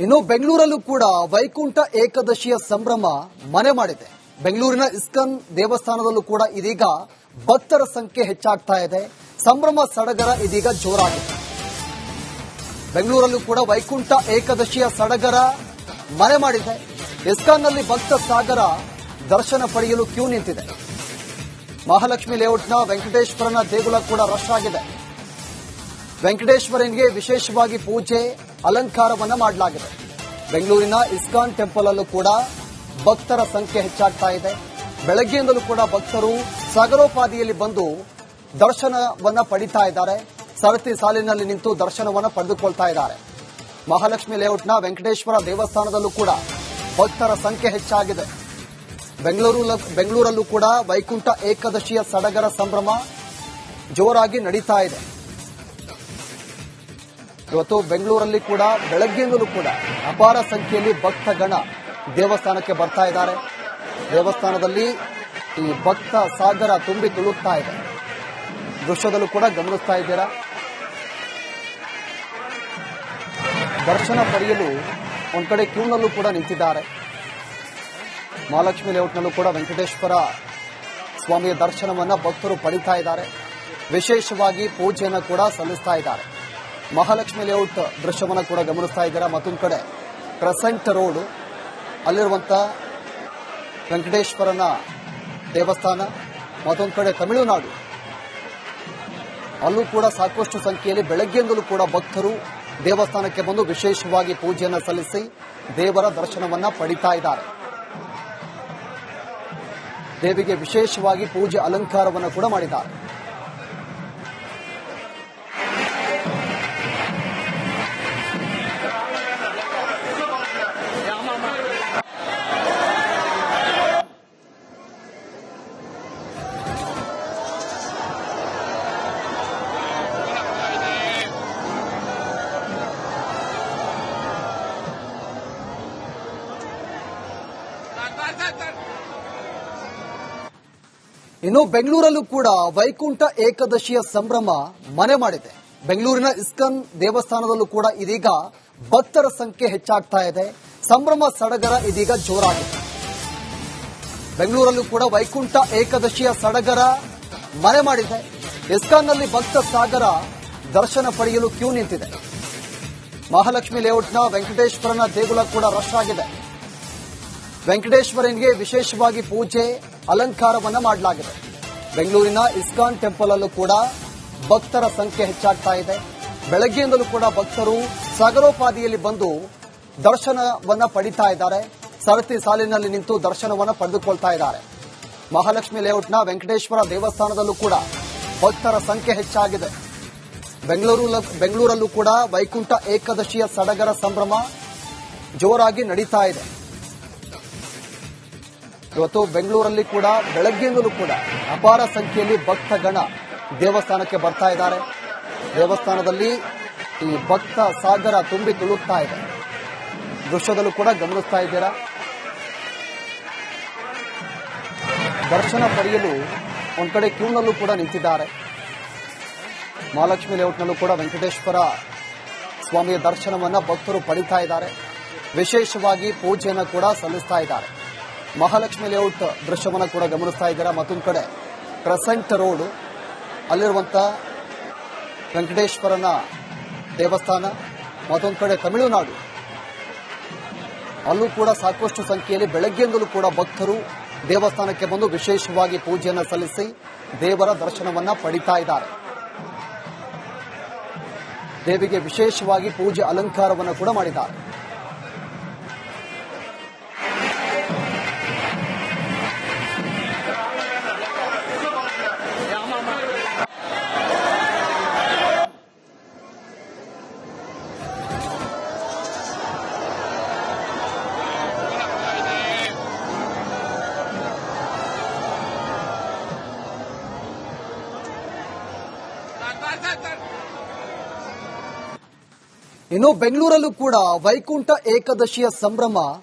ಇನ್ನು ಬೆಂಗಳೂರಲ್ಲೂ ಕೂಡ ವೈಕುಂಠ ಏಕಾದಶಿಯ ಸಂಭ್ರಮ ಮನೆ ಮಾಡಿದೆ. ಬೆಂಗಳೂರಿನ ಇಸ್ಕಾನ್ ದೇವಸ್ಥಾನದಲ್ಲೂ ಕೂಡ ಇದೀಗ ಭಕ್ತರ ಸಂಖ್ಯೆ ಹೆಚ್ಚಾಗ್ತಾ ಇದೆ. ಸಂಭ್ರಮ ಸಡಗರ ಇದೀಗ ಜೋರಾಗಿದೆ. ಬೆಂಗಳೂರಲ್ಲೂ ಕೂಡ ವೈಕುಂಠ ಏಕಾದಶಿಯ ಸಡಗರ ಮನೆ ಮಾಡಿದೆ. ಇಸ್ಕಾನ್ನಲ್ಲಿ ಭಕ್ತ ಸಾಗರ ದರ್ಶನ ಪಡೆಯಲು ಕ್ಯೂ ನಿಂತಿದೆ. ಮಹಾಲಕ್ಷ್ಮಿ ಲೇಔಟ್ನ ವೆಂಕಟೇಶ್ವರನ ದೇಗುಲ ಕೂಡ ರಶ್ ಆಗಿದೆ. ವೆಂಕಟೇಶ್ವರನಿಗೆ ವಿಶೇಷವಾಗಿ ಪೂಜೆ ಅಲಂಕಾರವನ್ನ ಮಾಡಲಾಗಿದೆ. ಬೆಂಗಳೂರಿನ ಇಸ್ಕಾನ್ ಟೆಂಪಲ್ ಅಲ್ಲೂ ಕೂಡ ಭಕ್ತರ ಸಂಖ್ಯೆ ಹೆಚ್ಚಾಗ್ತಾ ಇದೆ. ಬೆಳಗ್ಗೆಯಿಂದಲೂ ಕೂಡ ಭಕ್ತರು ಸಾಗರೋಪಾದಿಯಲ್ಲಿ ಬಂದು ದರ್ಶನವನ್ನ ಪಡಿತಾ ಇದ್ದಾರೆ. ಸರತಿ ಸಾಲಿನಲ್ಲಿ ನಿಂತು ದರ್ಶನವನ್ನ ಪಡೆದುಕೊಳ್ತಾ ಇದ್ದಾರೆ. ಮಹಾಲಕ್ಷ್ಮಿ ಲೇಔಟ್ನ ವೆಂಕಟೇಶ್ವರ ದೇವಸ್ಥಾನದಲ್ಲೂ ಕೂಡ ಭಕ್ತರ ಸಂಖ್ಯೆ ಹೆಚ್ಚಾಗಿದೆ. ಬೆಂಗಳೂರಲ್ಲೂ ಕೂಡ ವೈಕುಂಠ ಏಕಾದಶಿಯ ಸಡಗರ ಸಂಭ್ರಮ ಜೋರಾಗಿ ನಡೀತಾ ಇದೆ. ಇವತ್ತು ಬೆಂಗಳೂರಲ್ಲಿ ಕೂಡ ಬೆಳಗ್ಗೆಯಿಂದಲೂ ಕೂಡ ಅಪಾರ ಸಂಖ್ಯೆಯಲ್ಲಿ ಭಕ್ತಗಣ ದೇವಸ್ಥಾನಕ್ಕೆ ಬರ್ತಾ ಇದ್ದಾರೆ. ದೇವಸ್ಥಾನದಲ್ಲಿ ಈ ಭಕ್ತ ಸಾಗರ ತುಂಬಿ ತುಳುಕ್ತಾ ಇದೆ. ದೃಶ್ಯದಲ್ಲೂ ಕೂಡ ಗಮನಿಸ್ತಾ ಇದ್ದೀರಾ. ದರ್ಶನ ಪಡೆಯಲು ಒಂದ್ ಕಡೆ ಕ್ಯೂನಲ್ಲೂ ಕೂಡ ನಿಂತಿದ್ದಾರೆ. ಮಹಾಲಕ್ಷ್ಮಿ ಲೇಔಟ್ನಲ್ಲೂ ಕೂಡ ವೆಂಕಟೇಶ್ವರ ಸ್ವಾಮಿಯ ದರ್ಶನವನ್ನ ಭಕ್ತರು ಪಡಿತಾ ಇದ್ದಾರೆ. ವಿಶೇಷವಾಗಿ ಪೂಜೆಯನ್ನು ಕೂಡ ಸಲ್ಲಿಸ್ತಾ ಇದ್ದಾರೆ. ಮಹಾಲಕ್ಷ್ಮಿ ಲೇಔಟ್ ದೃಶ್ಯವನ್ನು ಕೂಡ ಗಮನಿಸ್ತಾ ಇದ್ದೀರಾ. ಮತ್ತೊಂದು ಕಡೆ ಕ್ರೆಸೆಂಟ್ ರೋಡ್ ಅಲ್ಲಿರುವಂತ ವೆಂಕಟೇಶ್ವರನ ದೇವಸ್ಥಾನ, ಮತ್ತೊಂದು ಕಡೆ ತಮಿಳುನಾಡು ಅಲ್ಲೂ ಕೂಡ ಸಾಕಷ್ಟು ಸಂಖ್ಯೆಯಲ್ಲಿ ಬೆಳಗ್ಗೆಯಿಂದಲೂ ಕೂಡ ಭಕ್ತರು ದೇವಸ್ಥಾನಕ್ಕೆ ಬಂದು ವಿಶೇಷವಾಗಿ ಪೂಜೆಯನ್ನು ಸಲ್ಲಿಸಿ ದೇವರ ದರ್ಶನವನ್ನ ಪಡಿತಾ ಇದ್ದಾರೆ. ದೇವಿಗೆ ವಿಶೇಷವಾಗಿ ಪೂಜೆ ಅಲಂಕಾರವನ್ನು ಕೂಡ ಮಾಡಿದ್ದಾರೆ. ಇನ್ನು ಬೆಂಗಳೂರಲ್ಲೂ ಕೂಡ ವೈಕುಂಠ ಏಕಾದಶಿಯ ಸಂಭ್ರಮ ಮನೆ ಮಾಡಿದೆ. ಬೆಂಗಳೂರಿನ ಇಸ್ಕಾನ್ ದೇವಸ್ಥಾನದಲ್ಲೂ ಕೂಡ ಇದೀಗ ಭಕ್ತರ ಸಂಖ್ಯೆ ಹೆಚ್ಚಾಗ್ತಾ ಇದೆ. ಸಂಭ್ರಮ ಸಡಗರ ಇದೀಗ ಜೋರಾಗಿದೆ. ಬೆಂಗಳೂರಲ್ಲೂ ಕೂಡ ವೈಕುಂಠ ಏಕಾದಶಿಯ ಸಡಗರ ಮನೆ ಮಾಡಿದೆ. ಇಸ್ಕಾನ್ನಲ್ಲಿ ಭಕ್ತ ಸಾಗರ ದರ್ಶನ ಪಡೆಯಲು ಕ್ಯೂ ನಿಂತಿದೆ. ಮಹಾಲಕ್ಷ್ಮಿ ಲೇಔಟ್ನ ವೆಂಕಟೇಶ್ವರನ ದೇಗುಲ ಕೂಡ ರಶ್ ಆಗಿದೆ. ವೆಂಕಟೇಶ್ವರನಿಗೆ ವಿಶೇಷವಾಗಿ ಪೂಜೆ ಅಲಂಕಾರವನ್ನ ಮಾಡಲಾಗಿದೆ. ಬೆಂಗಳೂರಿನ ಇಸ್ಕಾನ್ ಟೆಂಪಲ್ ಅಲ್ಲೂ ಕೂಡ ಭಕ್ತರ ಸಂಖ್ಯೆ ಹೆಚ್ಚಾಗ್ತಾ ಇದೆ. ಬೆಳಗ್ಗೆಯಿಂದಲೂ ಕೂಡ ಭಕ್ತರು ಸಾಗರೋಪಾದಿಯಲ್ಲಿ ಬಂದು ದರ್ಶನವನ್ನ ಪಡಿತಾ ಇದ್ದಾರೆ. ಸರತಿ ಸಾಲಿನಲ್ಲಿ ನಿಂತು ದರ್ಶನವನ್ನ ಪಡೆದುಕೊಳ್ತಾ ಇದ್ದಾರೆ. ಮಹಾಲಕ್ಷ್ಮಿ ಲೇಔಟ್ನ ವೆಂಕಟೇಶ್ವರ ದೇವಸ್ಥಾನದಲ್ಲೂ ಕೂಡ ಭಕ್ತರ ಸಂಖ್ಯೆ ಹೆಚ್ಚಾಗಿದೆ. ಬೆಂಗಳೂರಲ್ಲೂ ಕೂಡ ವೈಕುಂಠ ಏಕಾದಶಿಯ ಸಡಗರ ಸಂಭ್ರಮ ಜೋರಾಗಿ ನಡೀತಾ ಇದೆ. ಇವತ್ತು ಬೆಂಗಳೂರಲ್ಲಿ ಕೂಡ ಬೆಳಗ್ಗೆಯಿಂದಲೂ ಕೂಡ ಅಪಾರ ಸಂಖ್ಯೆಯಲ್ಲಿ ಭಕ್ತಗಣ ದೇವಸ್ಥಾನಕ್ಕೆ ಬರ್ತಾ ಇದ್ದಾರೆ. ದೇವಸ್ಥಾನದಲ್ಲಿ ಈ ಭಕ್ತ ಸಾಗರ ತುಂಬಿ ತುಳುಕ್ತಾ ಇದೆ. ದೃಶ್ಯದಲ್ಲೂ ಕೂಡ ಗಮನಿಸ್ತಾ ಇದ್ದೀರಾ. ದರ್ಶನ ಪಡೆಯಲು ಒಂದ್ ಕಡೆ ಕ್ಯೂನಲ್ಲೂ ಕೂಡ ನಿಂತಿದ್ದಾರೆ. ಮಹಾಲಕ್ಷ್ಮಿ ಲೇಔಟ್ನಲ್ಲೂ ಕೂಡ ವೆಂಕಟೇಶ್ವರ ಸ್ವಾಮಿಯ ದರ್ಶನವನ್ನ ಭಕ್ತರು ಪಡಿತಾ ಇದ್ದಾರೆ. ವಿಶೇಷವಾಗಿ ಪೂಜೆಯನ್ನು ಕೂಡ ಸಲ್ಲಿಸ್ತಾ ಇದ್ದಾರೆ. ಮಹಾಲಕ್ಷ್ಮಿ ಲೇಔಟ್ ದೃಶ್ಯವನ್ನು ಕೂಡ ಗಮನಿಸ್ತಾ ಇದ್ದೀರಾ. ಮತ್ತೊಂದು ಕಡೆ ಕ್ರೆಸೆಂಟ್ ರೋಡ್ ಅಲ್ಲಿರುವಂತ ವೆಂಕಟೇಶ್ವರನ ದೇವಸ್ಥಾನ, ಮತ್ತೊಂದು ಕಡೆ ತಮಿಳುನಾಡು ಅಲ್ಲೂ ಕೂಡ ಸಾಕಷ್ಟು ಸಂಖ್ಯೆಯಲ್ಲಿ ಬೆಳಗ್ಗೆಯಿಂದಲೂ ಕೂಡ ಭಕ್ತರು ದೇವಸ್ಥಾನಕ್ಕೆ ಬಂದು ವಿಶೇಷವಾಗಿ ಪೂಜೆಯನ್ನು ಸಲ್ಲಿಸಿ ದೇವರ ದರ್ಶನವನ್ನ ಪಡಿತಾ ಇದ್ದಾರೆ. ದೇವಿಗೆ ವಿಶೇಷವಾಗಿ ಪೂಜೆ ಅಲಂಕಾರವನ್ನು ಕೂಡ ಮಾಡಿದ್ದಾರೆ. ಇನ್ನು ಬೆಂಗಳೂರಲ್ಲೂ ಕೂಡ ವೈಕುಂಠ ಏಕಾದಶಿಯ ಸಂಭ್ರಮ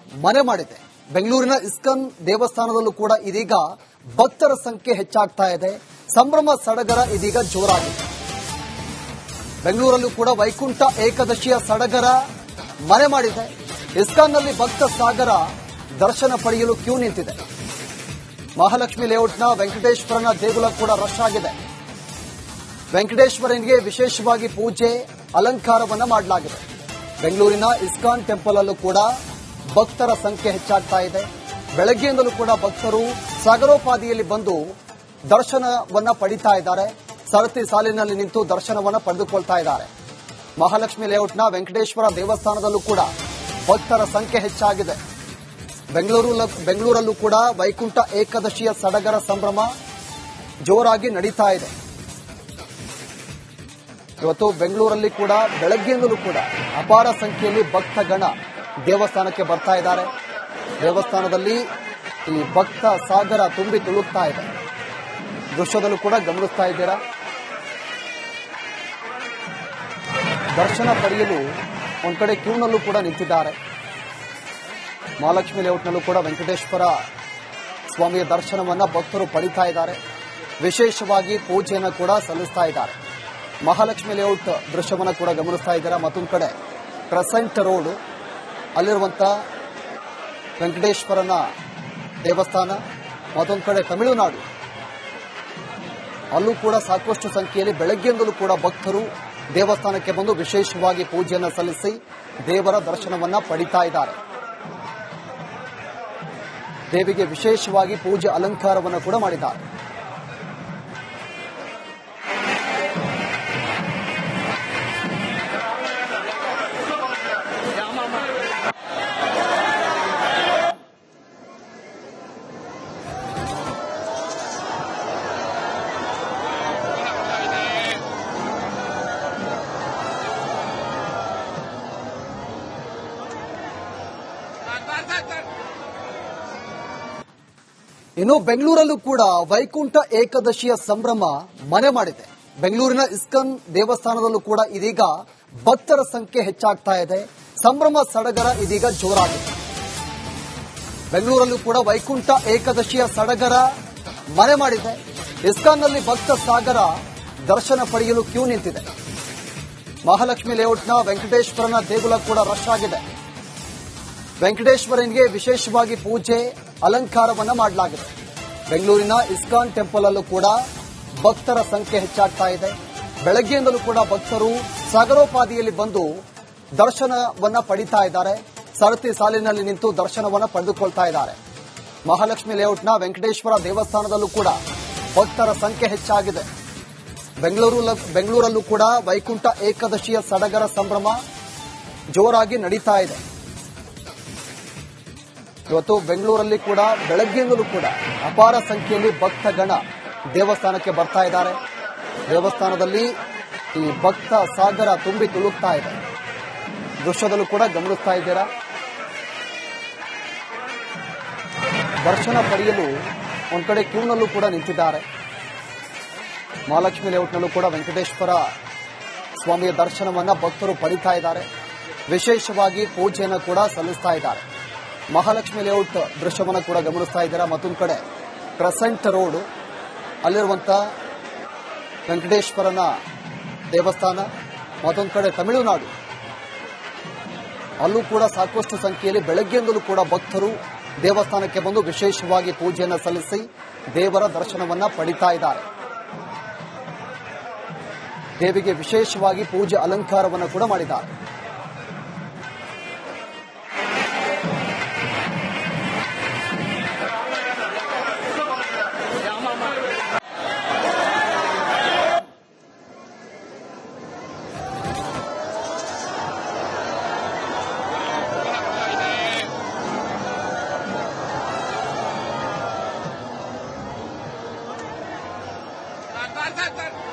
ಮನೆ ಮಾಡಿದೆ. ಬೆಂಗಳೂರಿನ ಇಸ್ಕಾನ್ ದೇವಸ್ಥಾನದಲ್ಲೂ ಕೂಡ ಇದೀಗ ಭಕ್ತರ ಸಂಖ್ಯೆ ಹೆಚ್ಚಾಗ್ತಾ ಇದೆ. ಸಂಭ್ರಮ ಸಡಗರ ಇದೀಗ ಜೋರಾಗಿದೆ. ಬೆಂಗಳೂರಲ್ಲೂ ಕೂಡ ವೈಕುಂಠ ಏಕಾದಶಿಯ ಸಡಗರ ಮನೆ ಮಾಡಿದೆ. ಇಸ್ಕಾನ್ನಲ್ಲಿ ಭಕ್ತ ಸಾಗರ ದರ್ಶನ ಪಡೆಯಲು ಕ್ಯೂ ನಿಂತಿದೆ. ಮಹಾಲಕ್ಷ್ಮಿ ಲೇಔಟ್ನ ವೆಂಕಟೇಶ್ವರನ ದೇಗುಲ ಕೂಡ ರಶ್ ಆಗಿದೆ. ವೆಂಕಟೇಶ್ವರನಿಗೆ ವಿಶೇಷವಾಗಿ ಪೂಜೆ ಅಲಂಕಾರವನ್ನ ಮಾಡಲಾಗಿದೆ. ಬೆಂಗಳೂರಿನ ಇಸ್ಕಾನ್ ಟೆಂಪಲ್ ಅಲ್ಲೂ ಕೂಡ ಭಕ್ತರ ಸಂಖ್ಯೆ ಹೆಚ್ಚಾಗ್ತಾ ಇದೆ. ಬೆಳಗ್ಗೆಯಿಂದಲೂ ಕೂಡ ಭಕ್ತರು ಸಾಗರೋಪಾದಿಯಲ್ಲಿ ಬಂದು ದರ್ಶನವನ್ನ ಪಡಿತಾ ಇದ್ದಾರೆ. ಸರತಿ ಸಾಲಿನಲ್ಲಿ ನಿಂತು ದರ್ಶನವನ್ನ ಪಡೆದುಕೊಳ್ತಾ ಇದ್ದಾರೆ. ಮಹಾಲಕ್ಷ್ಮಿ ಲೇಔಟ್ನ ವೆಂಕಟೇಶ್ವರ ದೇವಸ್ಥಾನದಲ್ಲೂ ಕೂಡ ಭಕ್ತರ ಸಂಖ್ಯೆ ಹೆಚ್ಚಾಗಿದೆ. ಬೆಂಗಳೂರಲ್ಲೂ ಕೂಡ ವೈಕುಂಠ ಏಕಾದಶಿಯ ಸಡಗರ ಸಂಭ್ರಮ ಜೋರಾಗಿ ನಡೀತಾ ಇದೆ. ಇವತ್ತು ಬೆಂಗಳೂರಲ್ಲಿ ಕೂಡ ಬೆಳಗ್ಗೆಯಿಂದಲೂ ಕೂಡ ಅಪಾರ ಸಂಖ್ಯೆಯಲ್ಲಿ ಭಕ್ತಗಣ ದೇವಸ್ಥಾನಕ್ಕೆ ಬರ್ತಾ ಇದ್ದಾರೆ. ದೇವಸ್ಥಾನದಲ್ಲಿ ಈ ಭಕ್ತ ಸಾಗರ ತುಂಬಿ ತುಳುಕ್ತಾ ಇದೆ. ದೃಶ್ಯದಲ್ಲೂ ಕೂಡ ಗಮನಿಸ್ತಾ ಇದ್ದೀರಾ. ದರ್ಶನ ಪಡೆಯಲು ಒಂದ್ ಕಡೆ ಕ್ಯೂನಲ್ಲೂ ಕೂಡ ನಿಂತಿದ್ದಾರೆ. ಮಹಾಲಕ್ಷ್ಮಿ ಲೇಔಟ್ನಲ್ಲೂ ಕೂಡ ವೆಂಕಟೇಶ್ವರ ಸ್ವಾಮಿಯ ದರ್ಶನವನ್ನ ಭಕ್ತರು ಪಡಿತಾ ಇದ್ದಾರೆ. ವಿಶೇಷವಾಗಿ ಪೂಜೆಯನ್ನು ಕೂಡ ಸಲ್ಲಿಸ್ತಾ ಇದ್ದಾರೆ. ಮಹಾಲಕ್ಷ್ಮಿ ಲೇಔಟ್ ದೃಶ್ಯವನ್ನು ಕೂಡ ಗಮನಿಸ್ತಾ ಇದ್ದೀರಾ. ಮತ್ತೊಂದು ಕಡೆ ಕ್ರೆಸೆಂಟ್ ರೋಡ್ ಅಲ್ಲಿರುವಂತ ವೆಂಕಟೇಶ್ವರನ ದೇವಸ್ಥಾನ, ಮತ್ತೊಂದು ಕಡೆ ತಮಿಳುನಾಡು ಅಲ್ಲೂ ಕೂಡ ಸಾಕಷ್ಟು ಸಂಖ್ಯೆಯಲ್ಲಿ ಬೆಳಗ್ಗೆಯಿಂದಲೂ ಕೂಡ ಭಕ್ತರು ದೇವಸ್ಥಾನಕ್ಕೆ ಬಂದು ವಿಶೇಷವಾಗಿ ಪೂಜೆಯನ್ನು ಸಲ್ಲಿಸಿ ದೇವರ ದರ್ಶನವನ್ನ ಪಡಿತಾ ಇದ್ದಾರೆ. ದೇವಿಗೆ ವಿಶೇಷವಾಗಿ ಪೂಜೆ ಅಲಂಕಾರವನ್ನು ಕೂಡ ಮಾಡಿದ್ದಾರೆ. ಇನ್ನು ಬೆಂಗಳೂರಲ್ಲೂ ಕೂಡ ವೈಕುಂಠ ಏಕಾದಶಿಯ ಸಂಭ್ರಮ ಮನೆ ಮಾಡಿದೆ. ಬೆಂಗಳೂರಿನ ಇಸ್ಕಾನ್ ದೇವಸ್ಥಾನದಲ್ಲೂ ಕೂಡ ಇದೀಗ ಭಕ್ತರ ಸಂಖ್ಯೆ ಹೆಚ್ಚಾಗ್ತಾ ಇದೆ. ಸಂಭ್ರಮ ಸಡಗರ ಇದೀಗ ಜೋರಾಗಿದೆ. ಬೆಂಗಳೂರಲ್ಲೂ ಕೂಡ ವೈಕುಂಠ ಏಕಾದಶಿಯ ಸಡಗರ ಮನೆ ಮಾಡಿದೆ. ಇಸ್ಕಾನ್ನಲ್ಲಿ ಭಕ್ತ ಸಾಗರ ದರ್ಶನ ಪಡೆಯಲು ಕ್ಯೂ ನಿಂತಿದೆ. ಮಹಾಲಕ್ಷ್ಮಿ ಲೇಔಟ್ನ ವೆಂಕಟೇಶ್ವರನ ದೇಗುಲ ಕೂಡ ರಶ್ ಆಗಿದೆ. ವೆಂಕಟೇಶ್ವರನಿಗೆ ವಿಶೇಷವಾಗಿ ಪೂಜೆ ಅಲಂಕಾರವನ್ನ ಮಾಡಲಾಗಿದೆ. ಬೆಂಗಳೂರಿನ ಇಸ್ಕಾನ್ ಟೆಂಪಲ್ ಅಲ್ಲೂ ಕೂಡ ಭಕ್ತರ ಸಂಖ್ಯೆ ಹೆಚ್ಚಾಗ್ತಾ ಇದೆ. ಬೆಳಗ್ಗೆಯಿಂದಲೂ ಕೂಡ ಭಕ್ತರು ಸಾಗರೋಪಾದಿಯಲ್ಲಿ ಬಂದು ದರ್ಶನವನ್ನ ಪಡಿತಾ ಇದ್ದಾರೆ. ಸರತಿ ಸಾಲಿನಲ್ಲಿ ನಿಂತು ದರ್ಶನವನ್ನ ಪಡೆದುಕೊಳ್ತಾ ಇದ್ದಾರೆ. ಮಹಾಲಕ್ಷ್ಮಿ ಲೇಔಟ್ನ ವೆಂಕಟೇಶ್ವರ ದೇವಸ್ಥಾನದಲ್ಲೂ ಕೂಡ ಭಕ್ತರ ಸಂಖ್ಯೆ ಹೆಚ್ಚಾಗಿದೆ. ಬೆಂಗಳೂರಲ್ಲೂ ಕೂಡ ವೈಕುಂಠ ಏಕಾದಶಿಯ ಸಡಗರ ಸಂಭ್ರಮ ಜೋರಾಗಿ ನಡೀತಾ ಇದೆ. ಇವತ್ತು ಬೆಂಗಳೂರಲ್ಲಿ ಕೂಡ ಬೆಳಗ್ಗೆಯಿಂದಲೂ ಕೂಡ ಅಪಾರ ಸಂಖ್ಯೆಯಲ್ಲಿ ಭಕ್ತಗಣ ದೇವಸ್ಥಾನಕ್ಕೆ ಬರ್ತಾ ಇದ್ದಾರೆ. ದೇವಸ್ಥಾನದಲ್ಲಿ ಈ ಭಕ್ತ ಸಾಗರ ತುಂಬಿ ತುಳುಕ್ತಾ ಇದೆ. ದೃಶ್ಯದಲ್ಲೂ ಕೂಡ ಗಮನಿಸ್ತಾ ಇದ್ದೀರಾ. ದರ್ಶನ ಪಡೆಯಲು ಒಂದ್ ಕಡೆ ಕ್ಯೂನಲ್ಲೂ ಕೂಡ ನಿಂತಿದ್ದಾರೆ. ಮಹಾಲಕ್ಷ್ಮಿ ಲೇಔಟ್ನಲ್ಲೂ ಕೂಡ ವೆಂಕಟೇಶ್ವರ ಸ್ವಾಮಿಯ ದರ್ಶನವನ್ನ ಭಕ್ತರು ಪಡಿತಾ ಇದ್ದಾರೆ. ವಿಶೇಷವಾಗಿ ಪೂಜೆಯನ್ನು ಕೂಡ ಸಲ್ಲಿಸ್ತಾ ಇದ್ದಾರೆ. ಮಹಾಲಕ್ಷ್ಮಿ ಲೇಔಟ್ ದೃಶ್ಯವನ್ನು ಕೂಡ ಗಮನಿಸ್ತಾ ಇದ್ದೀರಾ. ಮತ್ತೊಂದು ಕಡೆ ಕ್ರೆಸೆಂಟ್ ರೋಡ್ ಅಲ್ಲಿರುವಂತ ವೆಂಕಟೇಶ್ವರನ ದೇವಸ್ಥಾನ, ಮತ್ತೊಂದು ಕಡೆ ತಮಿಳುನಾಡು ಅಲ್ಲೂ ಕೂಡ ಸಾಕಷ್ಟು ಸಂಖ್ಯೆಯಲ್ಲಿ ಬೆಳಗ್ಗೆಯಿಂದಲೂ ಕೂಡ ಭಕ್ತರು ದೇವಸ್ಥಾನಕ್ಕೆ ಬಂದು ವಿಶೇಷವಾಗಿ ಪೂಜೆಯನ್ನು ಸಲ್ಲಿಸಿ ದೇವರ ದರ್ಶನವನ್ನ ಪಡಿತಾ ಇದ್ದಾರೆ. ದೇವಿಗೆ ವಿಶೇಷವಾಗಿ ಪೂಜೆ ಅಲಂಕಾರವನ್ನು ಕೂಡ ಮಾಡಿದ್ದಾರೆ. Tar.